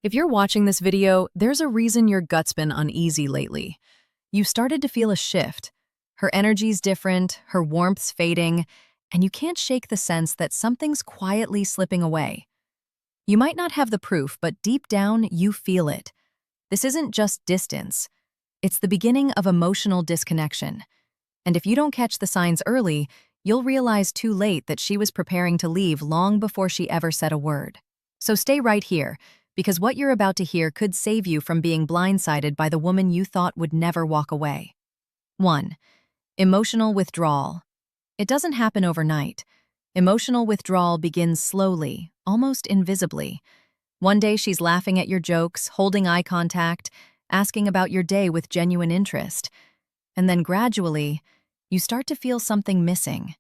If you're watching this video, there's a reason your gut's been uneasy lately. You've started to feel a shift. Her energy's different, her warmth's fading, and you can't shake the sense that something's quietly slipping away. You might not have the proof, but deep down, you feel it. This isn't just distance. It's the beginning of emotional disconnection. And if you don't catch the signs early, you'll realize too late that she was preparing to leave long before she ever said a word. So stay right here, because what you're about to hear could save you from being blindsided by the woman you thought would never walk away. 1. Emotional withdrawal. It doesn't happen overnight. Emotional withdrawal begins slowly, almost invisibly. One day she's laughing at your jokes, holding eye contact, asking about your day with genuine interest. And then gradually, you start to feel something missing.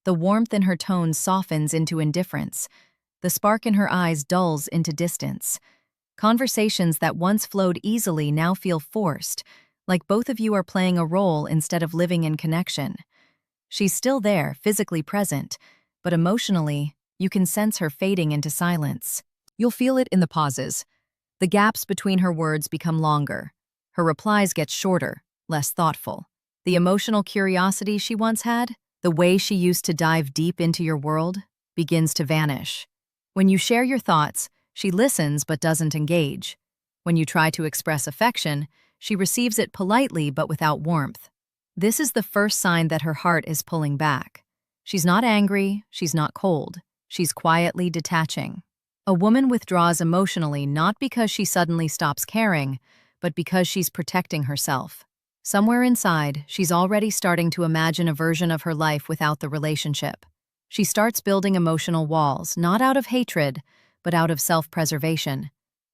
The warmth in her tone softens into indifference. The spark in her eyes dulls into distance. Conversations that once flowed easily now feel forced, like both of you are playing a role instead of living in connection. She's still there, physically present, but emotionally, you can sense her fading into silence. You'll feel it in the pauses. The gaps between her words become longer. Her replies get shorter, less thoughtful. The emotional curiosity she once had, the way she used to dive deep into your world, begins to vanish. When you share your thoughts, she listens but doesn't engage. When you try to express affection, she receives it politely but without warmth. This is the first sign that her heart is pulling back. She's not angry, she's not cold. She's quietly detaching. A woman withdraws emotionally not because she suddenly stops caring, but because she's protecting herself. Somewhere inside, she's already starting to imagine a version of her life without the relationship. She starts building emotional walls, not out of hatred, but out of self-preservation.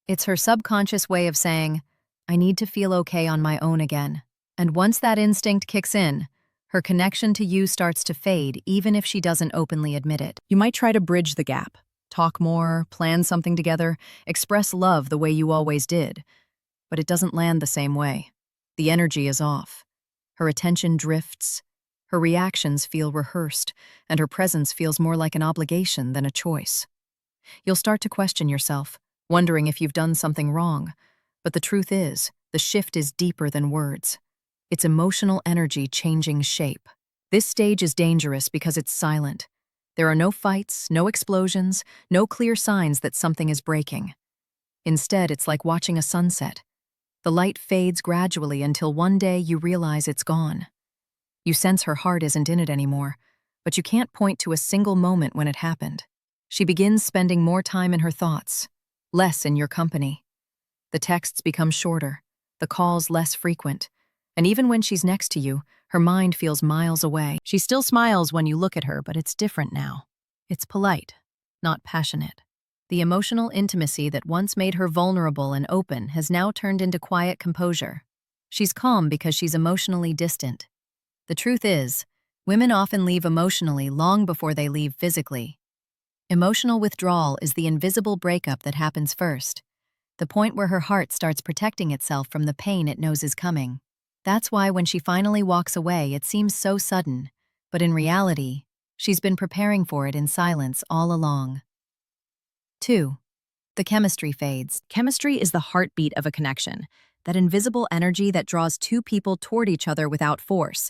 It's her subconscious way of saying, I need to feel okay on my own again. And once that instinct kicks in, her connection to you starts to fade, even if she doesn't openly admit it. You might try to bridge the gap, talk more, plan something together, express love the way you always did. But it doesn't land the same way. The energy is off. Her attention drifts. Her reactions feel rehearsed, and her presence feels more like an obligation than a choice. You'll start to question yourself, wondering if you've done something wrong. But the truth is, the shift is deeper than words. It's emotional energy changing shape. This stage is dangerous because it's silent. There are no fights, no explosions, no clear signs that something is breaking. Instead, it's like watching a sunset. The light fades gradually until one day you realize it's gone. You sense her heart isn't in it anymore, but you can't point to a single moment when it happened. She begins spending more time in her thoughts, less in your company. The texts become shorter, the calls less frequent, and even when she's next to you, her mind feels miles away. She still smiles when you look at her, but it's different now. It's polite, not passionate. The emotional intimacy that once made her vulnerable and open has now turned into quiet composure. She's calm because she's emotionally distant. The truth is, women often leave emotionally long before they leave physically. Emotional withdrawal is the invisible breakup that happens first, the point where her heart starts protecting itself from the pain it knows is coming. That's why when she finally walks away, it seems so sudden, but in reality, she's been preparing for it in silence all along. 2. The chemistry fades. Chemistry is the heartbeat of a connection, that invisible energy that draws two people toward each other without force.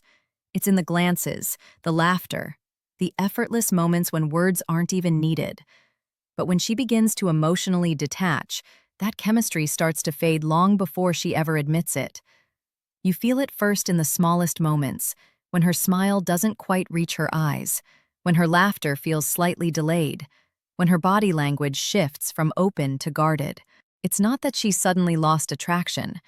It's in the glances, the laughter, the effortless moments when words aren't even needed. But when she begins to emotionally detach, that chemistry starts to fade long before she ever admits it. You feel it first in the smallest moments, when her smile doesn't quite reach her eyes, when her laughter feels slightly delayed, when her body language shifts from open to guarded. It's not that she suddenly lost attraction.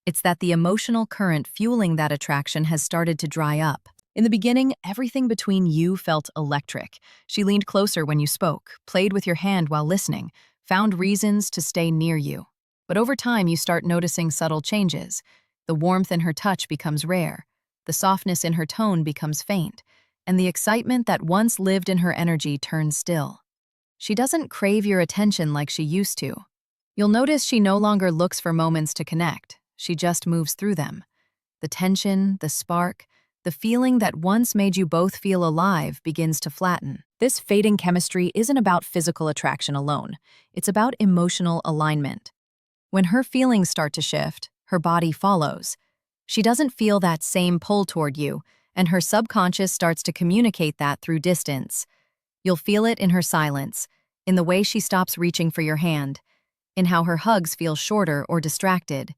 It's that the emotional current fueling that attraction has started to dry up. In the beginning, everything between you felt electric. She leaned closer when you spoke, played with your hand while listening, found reasons to stay near you. But over time, you start noticing subtle changes. The warmth in her touch becomes rare, the softness in her tone becomes faint, and the excitement that once lived in her energy turns still. She doesn't crave your attention like she used to. You'll notice she no longer looks for moments to connect. She just moves through them. The tension, the spark, the feeling that once made you both feel alive begins to flatten. This fading chemistry isn't about physical attraction alone. It's about emotional alignment. When her feelings start to shift, her body follows. She doesn't feel that same pull toward you, and her subconscious starts to communicate that through distance. You'll feel it in her silence, in the way she stops reaching for your hand, in how her hugs feel shorter or distracted.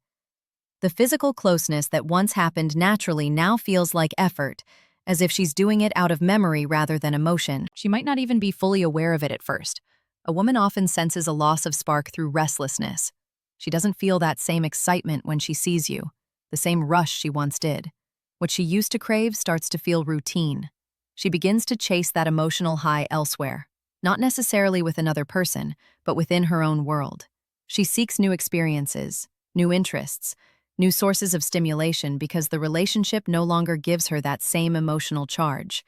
The physical closeness that once happened naturally now feels like effort, as if she's doing it out of memory rather than emotion. She might not even be fully aware of it at first. A woman often senses a loss of spark through restlessness. She doesn't feel that same excitement when she sees you, the same rush she once did. What she used to crave starts to feel routine. She begins to chase that emotional high elsewhere, not necessarily with another person, but within her own world. She seeks new experiences, new interests, new sources of stimulation because the relationship no longer gives her that same emotional charge.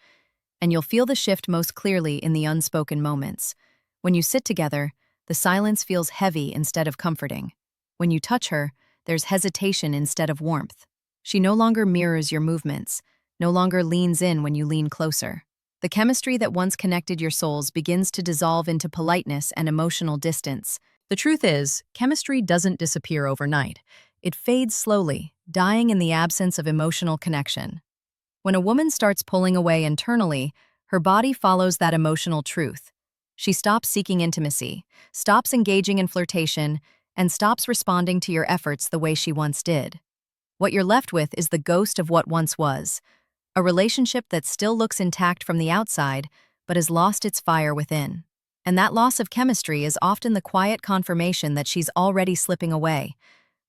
And you'll feel the shift most clearly in the unspoken moments. When you sit together, the silence feels heavy instead of comforting. When you touch her, there's hesitation instead of warmth. She no longer mirrors your movements, no longer leans in when you lean closer. The chemistry that once connected your souls begins to dissolve into politeness and emotional distance. The truth is, chemistry doesn't disappear overnight. It fades slowly, dying in the absence of emotional connection. When a woman starts pulling away internally, her body follows that emotional truth. She stops seeking intimacy, stops engaging in flirtation, and stops responding to your efforts the way she once did. What you're left with is the ghost of what once was, a relationship that still looks intact from the outside, but has lost its fire within. And that loss of chemistry is often the quiet confirmation that she's already slipping away,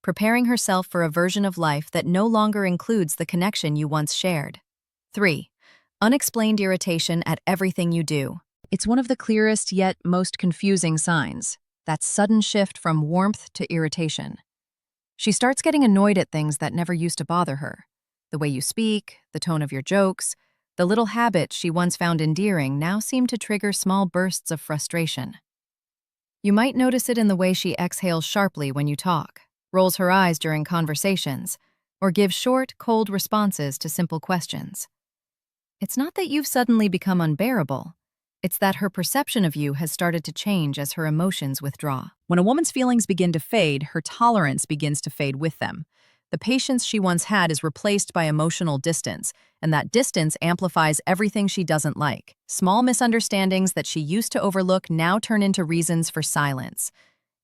preparing herself for a version of life that no longer includes the connection you once shared. 3. Unexplained irritation at everything you do. It's one of the clearest yet most confusing signs, that sudden shift from warmth to irritation. She starts getting annoyed at things that never used to bother her. The way you speak, the tone of your jokes, the little habits she once found endearing now seem to trigger small bursts of frustration. You might notice it in the way she exhales sharply when you talk, rolls her eyes during conversations, or gives short, cold responses to simple questions. It's not that you've suddenly become unbearable. It's that her perception of you has started to change as her emotions withdraw. When a woman's feelings begin to fade, her tolerance begins to fade with them. The patience she once had is replaced by emotional distance, and that distance amplifies everything she doesn't like. Small misunderstandings that she used to overlook now turn into reasons for silence.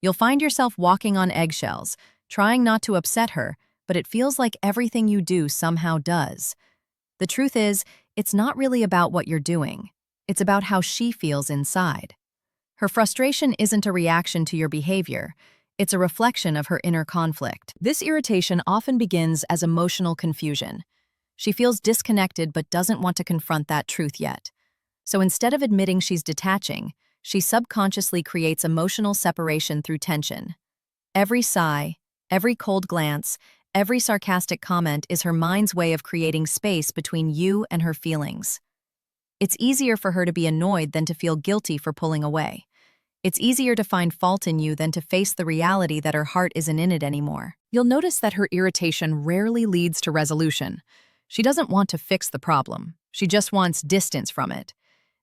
You'll find yourself walking on eggshells, trying not to upset her, but it feels like everything you do somehow does. The truth is, it's not really about what you're doing. It's about how she feels inside. Her frustration isn't a reaction to your behavior. It's a reflection of her inner conflict. This irritation often begins as emotional confusion. She feels disconnected but doesn't want to confront that truth yet. So instead of admitting she's detaching, she subconsciously creates emotional separation through tension. Every sigh, every cold glance, every sarcastic comment is her mind's way of creating space between you and her feelings. It's easier for her to be annoyed than to feel guilty for pulling away. It's easier to find fault in you than to face the reality that her heart isn't in it anymore. You'll notice that her irritation rarely leads to resolution. She doesn't want to fix the problem. She just wants distance from it.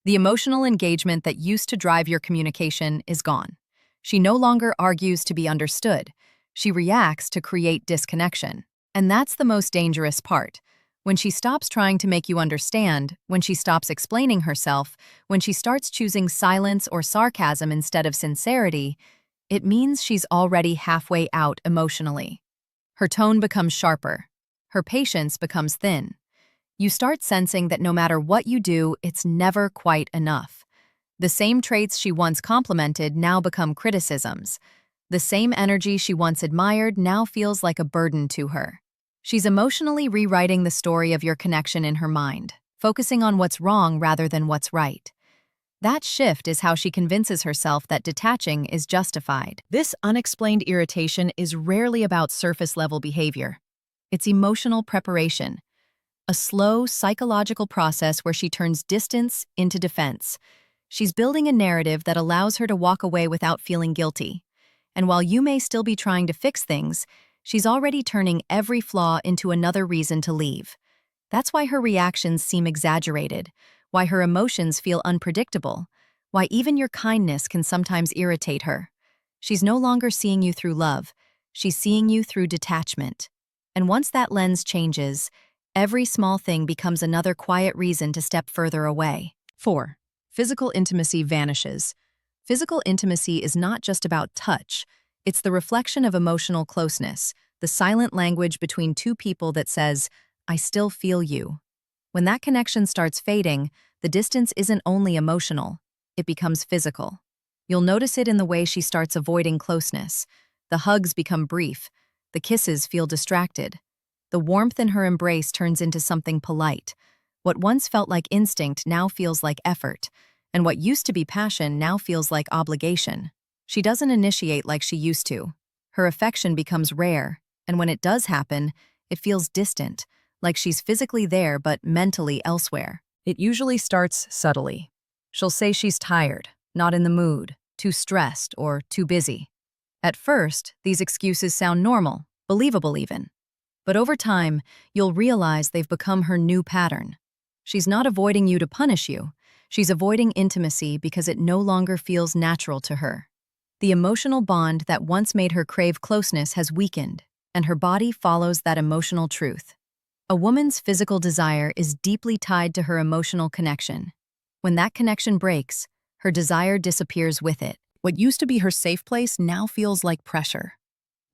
The emotional engagement that used to drive your communication is gone. She no longer argues to be understood. She reacts to create disconnection. And that's the most dangerous part. When she stops trying to make you understand, when she stops explaining herself, when she starts choosing silence or sarcasm instead of sincerity, it means she's already halfway out emotionally. Her tone becomes sharper. Her patience becomes thin. You start sensing that no matter what you do, it's never quite enough. The same traits she once complimented now become criticisms. The same energy she once admired now feels like a burden to her. She's emotionally rewriting the story of your connection in her mind, focusing on what's wrong rather than what's right. That shift is how she convinces herself that detaching is justified. This unexplained irritation is rarely about surface-level behavior. It's emotional preparation, a slow, psychological process where she turns distance into defense. She's building a narrative that allows her to walk away without feeling guilty. And while you may still be trying to fix things, she's already turning every flaw into another reason to leave. That's why her reactions seem exaggerated, why her emotions feel unpredictable, why even your kindness can sometimes irritate her. She's no longer seeing you through love. She's seeing you through detachment. And once that lens changes, every small thing becomes another quiet reason to step further away. 4. Physical intimacy vanishes. Physical intimacy is not just about touch. It's the reflection of emotional closeness, the silent language between two people that says, "I still feel you." When that connection starts fading, the distance isn't only emotional, it becomes physical. You'll notice it in the way she starts avoiding closeness. The hugs become brief, the kisses feel distracted. The warmth in her embrace turns into something polite. What once felt like instinct now feels like effort, and what used to be passion now feels like obligation. She doesn't initiate like she used to. Her affection becomes rare, and when it does happen, it feels distant, like she's physically there but mentally elsewhere. It usually starts subtly. She'll say she's tired, not in the mood, too stressed, or too busy. At first, these excuses sound normal, believable even. But over time, you'll realize they've become her new pattern. She's not avoiding you to punish you. She's avoiding intimacy because it no longer feels natural to her. The emotional bond that once made her crave closeness has weakened, and her body follows that emotional truth. A woman's physical desire is deeply tied to her emotional connection. When that connection breaks, her desire disappears with it. What used to be her safe place now feels like pressure.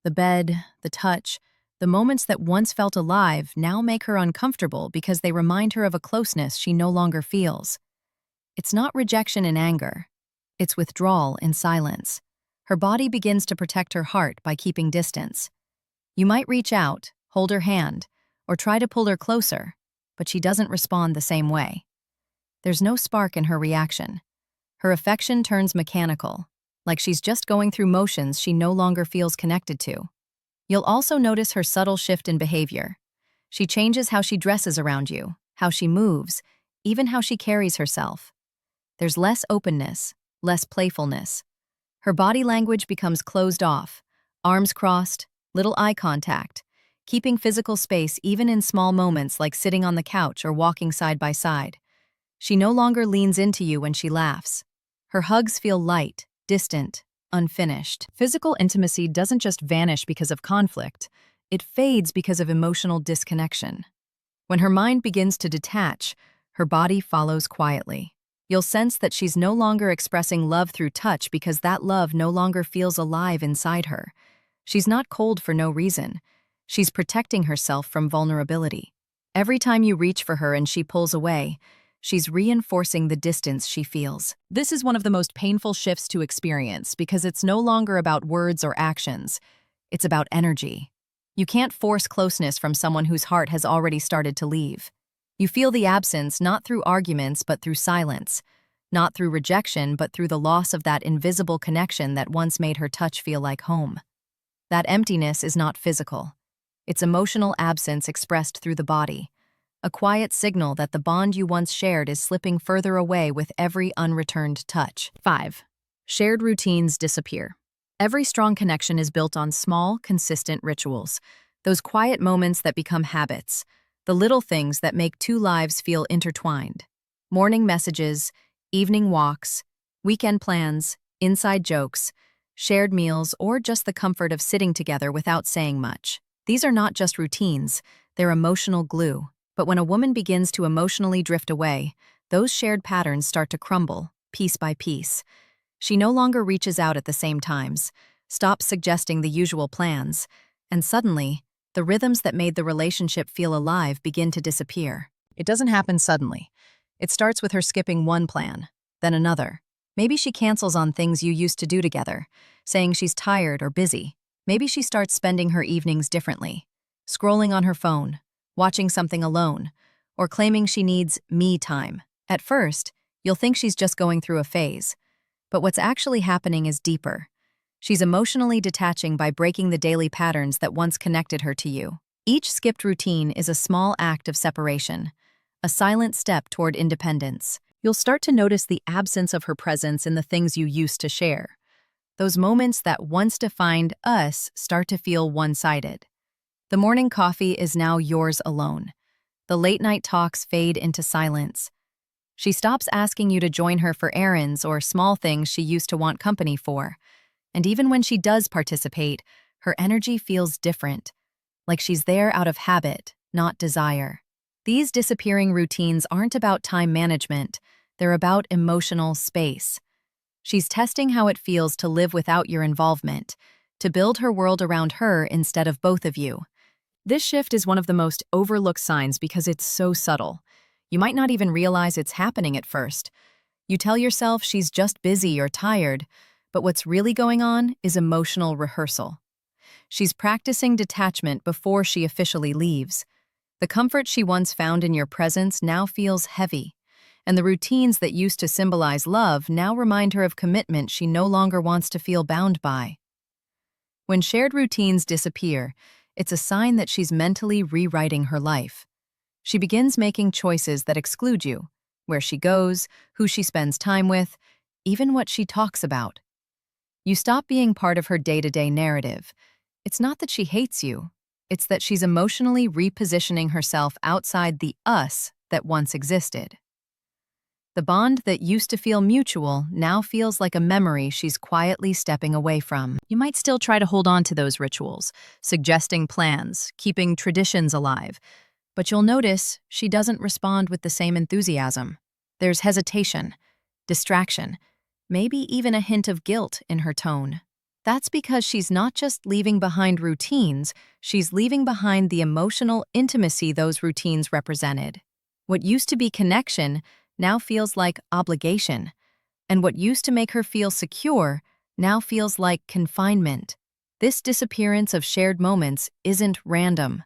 The bed, the touch, the moments that once felt alive now make her uncomfortable because they remind her of a closeness she no longer feels. It's not rejection in anger. It's withdrawal in silence. Her body begins to protect her heart by keeping distance. You might reach out, hold her hand, or try to pull her closer, but she doesn't respond the same way. There's no spark in her reaction. Her affection turns mechanical, like she's just going through motions she no longer feels connected to. You'll also notice her subtle shift in behavior. She changes how she dresses around you, how she moves, even how she carries herself. There's less openness, less playfulness. Her body language becomes closed off, arms crossed, little eye contact, keeping physical space even in small moments like sitting on the couch or walking side by side. She no longer leans into you when she laughs. Her hugs feel light, distant, unfinished. Physical intimacy doesn't just vanish because of conflict, it fades because of emotional disconnection. When her mind begins to detach, her body follows quietly. You'll sense that she's no longer expressing love through touch because that love no longer feels alive inside her. She's not cold for no reason. She's protecting herself from vulnerability. Every time you reach for her and she pulls away, she's reinforcing the distance she feels. This is one of the most painful shifts to experience because it's no longer about words or actions. It's about energy. You can't force closeness from someone whose heart has already started to leave. You feel the absence not through arguments but through silence, not through rejection but through the loss of that invisible connection that once made her touch feel like home. That emptiness is not physical. It's emotional absence expressed through the body. A quiet signal that the bond you once shared is slipping further away with every unreturned touch. 5. Shared routines disappear. Every strong connection is built on small, consistent rituals, those quiet moments that become habits, the little things that make two lives feel intertwined. Morning messages, evening walks, weekend plans, inside jokes, shared meals, or just the comfort of sitting together without saying much. These are not just routines, they're emotional glue. But when a woman begins to emotionally drift away, those shared patterns start to crumble, piece by piece. She no longer reaches out at the same times, stops suggesting the usual plans, and suddenly, the rhythms that made the relationship feel alive begin to disappear. It doesn't happen suddenly. It starts with her skipping one plan, then another. Maybe she cancels on things you used to do together, saying she's tired or busy. Maybe she starts spending her evenings differently, scrolling on her phone, watching something alone, or claiming she needs me time. At first, you'll think she's just going through a phase. But what's actually happening is deeper. She's emotionally detaching by breaking the daily patterns that once connected her to you. Each skipped routine is a small act of separation, a silent step toward independence. You'll start to notice the absence of her presence in the things you used to share. Those moments that once defined us start to feel one-sided. The morning coffee is now yours alone. The late-night talks fade into silence. She stops asking you to join her for errands or small things she used to want company for. And even when she does participate, Her energy feels different, like she's there out of habit, not desire. These disappearing routines aren't about time management, they're about emotional space. She's testing how it feels to live without your involvement, to build her world around her instead of both of you. This shift is one of the most overlooked signs because it's so subtle. You might not even realize it's happening at first. You tell yourself she's just busy or tired, but what's really going on is emotional rehearsal. She's practicing detachment before she officially leaves. The comfort she once found in your presence now feels heavy, and the routines that used to symbolize love now remind her of commitment she no longer wants to feel bound by. When shared routines disappear, it's a sign that she's mentally rewriting her life. She begins making choices that exclude you, where she goes, who she spends time with, even what she talks about. You stop being part of her day-to-day narrative. It's not that she hates you, it's that she's emotionally repositioning herself outside the us that once existed. The bond that used to feel mutual now feels like a memory she's quietly stepping away from. You might still try to hold on to those rituals, suggesting plans, keeping traditions alive, but you'll notice she doesn't respond with the same enthusiasm. There's hesitation, distraction, maybe even a hint of guilt in her tone. That's because she's not just leaving behind routines, she's leaving behind the emotional intimacy those routines represented. What used to be connection now feels like obligation, and what used to make her feel secure now feels like confinement. This disappearance of shared moments isn't random.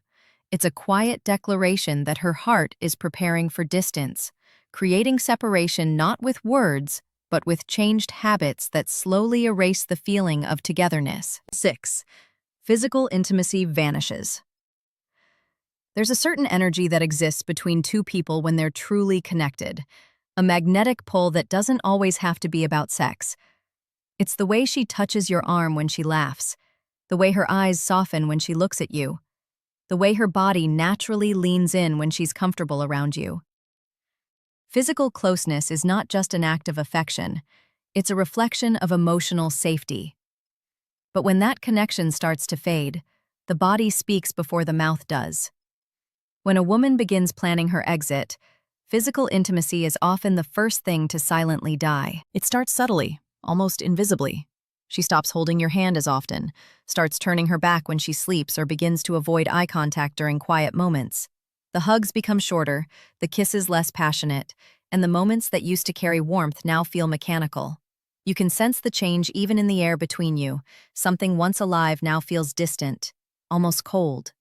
It's a quiet declaration that her heart is preparing for distance, creating separation not with words, but with changed habits that slowly erase the feeling of togetherness. 6. Physical intimacy vanishes. There's a certain energy that exists between two people when they're truly connected, a magnetic pull that doesn't always have to be about sex. It's the way she touches your arm when she laughs, the way her eyes soften when she looks at you, the way her body naturally leans in when she's comfortable around you. Physical closeness is not just an act of affection, it's a reflection of emotional safety. But when that connection starts to fade, the body speaks before the mouth does. When a woman begins planning her exit, physical intimacy is often the first thing to silently die. It starts subtly, almost invisibly. She stops holding your hand as often, starts turning her back when she sleeps, or begins to avoid eye contact during quiet moments. The hugs become shorter, the kisses less passionate, and the moments that used to carry warmth now feel mechanical. You can sense the change even in the air between you. Something once alive now feels distant, almost cold.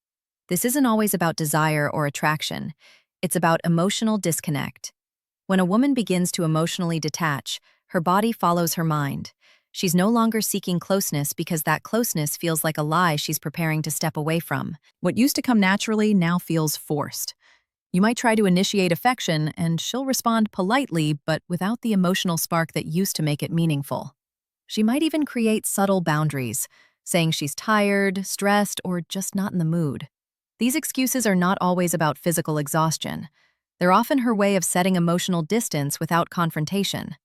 This isn't always about desire or attraction. It's about emotional disconnect. When a woman begins to emotionally detach, her body follows her mind. She's no longer seeking closeness because that closeness feels like a lie she's preparing to step away from. What used to come naturally now feels forced. You might try to initiate affection, and she'll respond politely, but without the emotional spark that used to make it meaningful. She might even create subtle boundaries, saying she's tired, stressed, or just not in the mood. These excuses are not always about physical exhaustion. They're often her way of setting emotional distance without confrontation.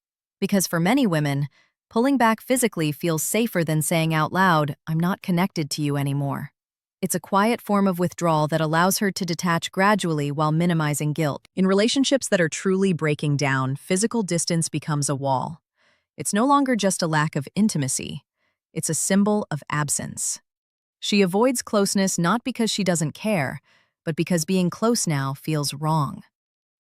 Because for many women, pulling back physically feels safer than saying out loud, "I'm not connected to you anymore." It's a quiet form of withdrawal that allows her to detach gradually while minimizing guilt. In relationships that are truly breaking down, physical distance becomes a wall. It's no longer just a lack of intimacy. It's a symbol of absence. She avoids closeness not because she doesn't care, but because being close now feels wrong.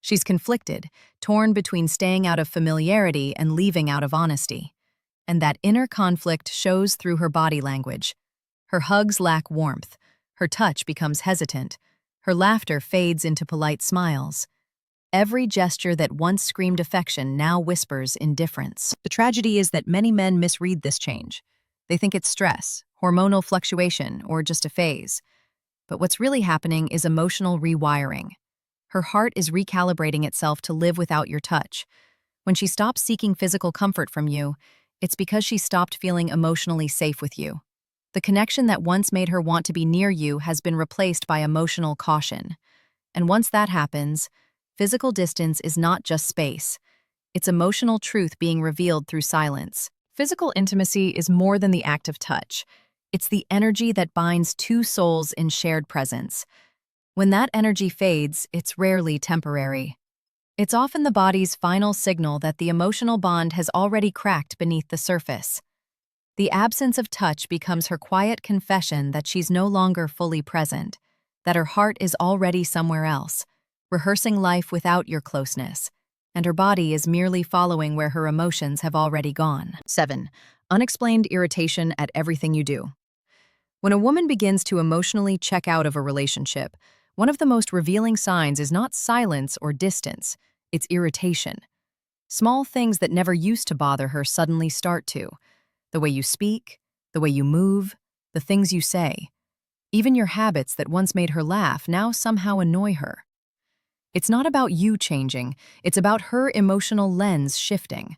She's conflicted, torn between staying out of familiarity and leaving out of honesty. And that inner conflict shows through her body language. Her hugs lack warmth. Her touch becomes hesitant. Her laughter fades into polite smiles. Every gesture that once screamed affection now whispers indifference. The tragedy is that many men misread this change. They think it's stress, hormonal fluctuation, or just a phase. But what's really happening is emotional rewiring. Her heart is recalibrating itself to live without your touch. When she stops seeking physical comfort from you, it's because she stopped feeling emotionally safe with you. The connection that once made her want to be near you has been replaced by emotional caution. And once that happens, physical distance is not just space. It's emotional truth being revealed through silence. Physical intimacy is more than the act of touch. It's the energy that binds two souls in shared presence. When that energy fades, it's rarely temporary. It's often the body's final signal that the emotional bond has already cracked beneath the surface. The absence of touch becomes her quiet confession that she's no longer fully present, that her heart is already somewhere else, rehearsing life without your closeness, and her body is merely following where her emotions have already gone. 7. Unexplained irritation at everything you do. When a woman begins to emotionally check out of a relationship, one of the most revealing signs is not silence or distance, it's irritation. Small things that never used to bother her suddenly start to. The way you speak, the way you move, the things you say. Even your habits that once made her laugh now somehow annoy her. It's not about you changing, it's about her emotional lens shifting.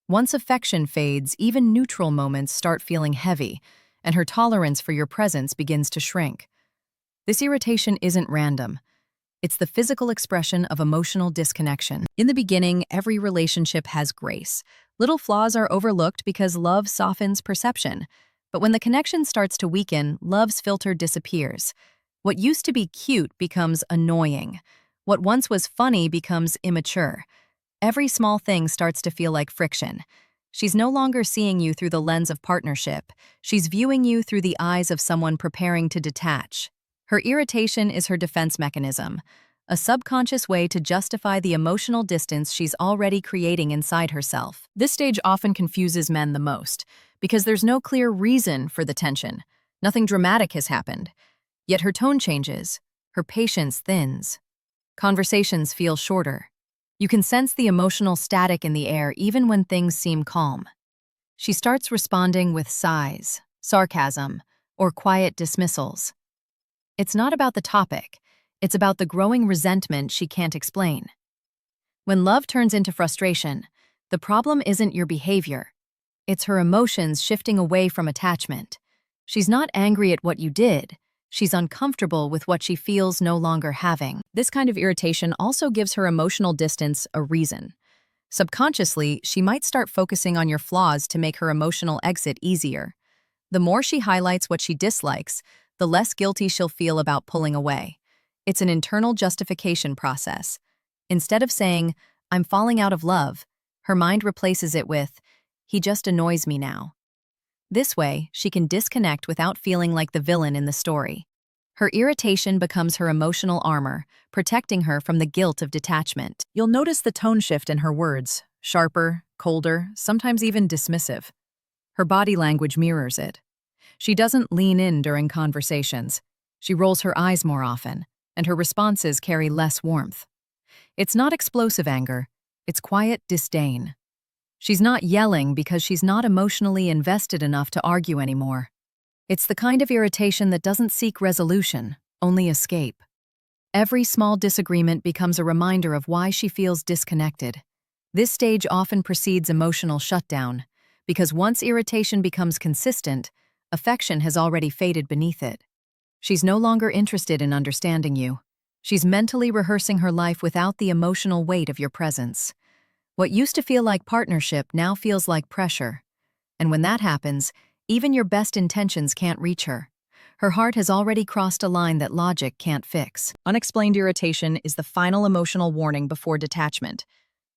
Once affection fades, even neutral moments start feeling heavy, and her tolerance for your presence begins to shrink. This irritation isn't random. It's the physical expression of emotional disconnection. In the beginning, every relationship has grace. Little flaws are overlooked because love softens perception. But when the connection starts to weaken, love's filter disappears. What used to be cute becomes annoying. What once was funny becomes immature. Every small thing starts to feel like friction. She's no longer seeing you through the lens of partnership. She's viewing you through the eyes of someone preparing to detach. Her irritation is her defense mechanism, a subconscious way to justify the emotional distance she's already creating inside herself. This stage often confuses men the most, because there's no clear reason for the tension. Nothing dramatic has happened. Yet her tone changes, her patience thins. Conversations feel shorter. You can sense the emotional static in the air even when things seem calm. She starts responding with sighs, sarcasm, or quiet dismissals. It's not about the topic, it's about the growing resentment she can't explain. When love turns into frustration, the problem isn't your behavior. It's her emotions shifting away from attachment. She's not angry at what you did, she's uncomfortable with what she feels no longer having. This kind of irritation also gives her emotional distance a reason. Subconsciously, she might start focusing on your flaws to make her emotional exit easier. The more she highlights what she dislikes, the less guilty she'll feel about pulling away. It's an internal justification process. Instead of saying, "I'm falling out of love," her mind replaces it with, "He just annoys me now." This way, she can disconnect without feeling like the villain in the story. Her irritation becomes her emotional armor, protecting her from the guilt of detachment. You'll notice the tone shift in her words, sharper, colder, sometimes even dismissive. Her body language mirrors it. She doesn't lean in during conversations. She rolls her eyes more often, and her responses carry less warmth. It's not explosive anger, it's quiet disdain. She's not yelling because she's not emotionally invested enough to argue anymore. It's the kind of irritation that doesn't seek resolution, only escape. Every small disagreement becomes a reminder of why she feels disconnected. This stage often precedes emotional shutdown, because once irritation becomes consistent, affection has already faded beneath it. She's no longer interested in understanding you. She's mentally rehearsing her life without the emotional weight of your presence. What used to feel like partnership now feels like pressure. And when that happens, even your best intentions can't reach her. Her heart has already crossed a line that logic can't fix. Unexplained irritation is the final emotional warning before detachment.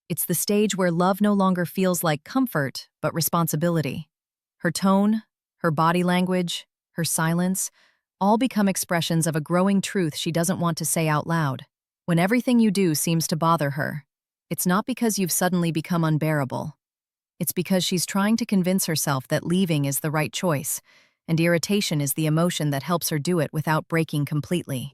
It's the stage where love no longer feels like comfort, but responsibility. Her tone, her body language, her silence, all become expressions of a growing truth she doesn't want to say out loud. When everything you do seems to bother her, it's not because you've suddenly become unbearable. It's because she's trying to convince herself that leaving is the right choice, and irritation is the emotion that helps her do it without breaking completely.